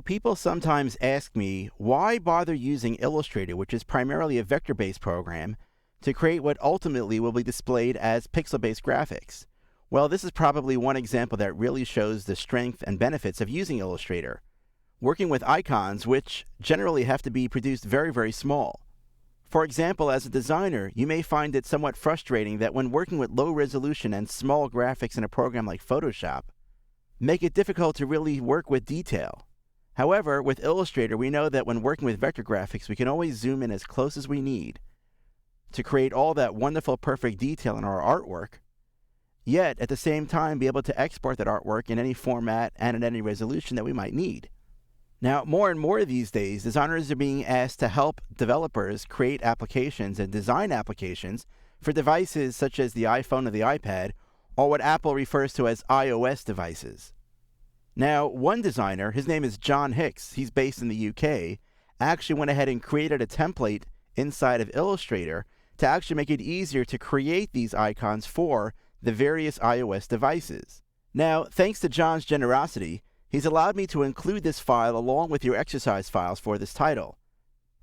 People sometimes ask me, why bother using Illustrator, which is primarily a vector-based program, to create what ultimately will be displayed as pixel-based graphics? Well, this is probably one example that really shows the strength and benefits of using Illustrator. Working with icons, which generally have to be produced very, very small. For example, as a designer, you may find it somewhat frustrating that when working with low resolution and small graphics in a program like Photoshop, make it difficult to really work with detail. However, with Illustrator, we know that when working with vector graphics, we can always zoom in as close as we need to create all that wonderful, perfect detail in our artwork, yet at the same time be able to export that artwork in any format and at any resolution that we might need. Now, more and more these days, designers are being asked to help developers create applications and design applications for devices such as the iPhone or the iPad, or what Apple refers to as iOS devices. Now, one designer, his name is John Hicks, he's based in the UK, actually went ahead and created a template inside of Illustrator to actually make it easier to create these icons for the various iOS devices. Now, thanks to John's generosity, he's allowed me to include this file along with your exercise files for this title.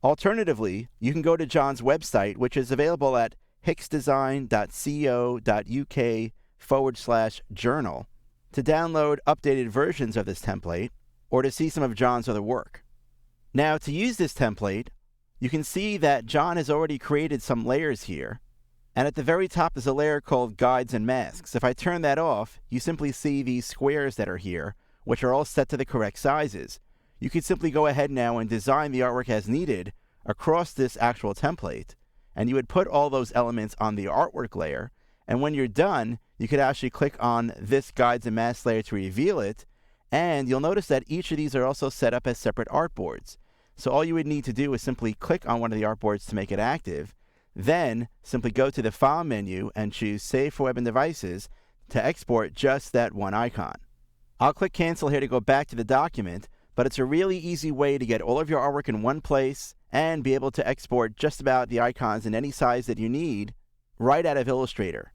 Alternatively, you can go to John's website, which is available at hicksdesign.co.uk/journal, to download updated versions of this template or to see some of John's other work. Now, to use this template, you can see that John has already created some layers here, and at the very top is a layer called Guides and Masks. If I turn that off, you simply see these squares that are here, which are all set to the correct sizes. You can simply go ahead now and design the artwork as needed across this actual template, and you would put all those elements on the artwork layer, and when you're done, you could actually click on this Guides and Masks layer to reveal it, and you'll notice that each of these are also set up as separate artboards. So all you would need to do is simply click on one of the artboards to make it active, then simply go to the File menu and choose Save for Web and Devices to export just that one icon. I'll click Cancel here to go back to the document, but it's a really easy way to get all of your artwork in one place and be able to export just about the icons in any size that you need right out of Illustrator.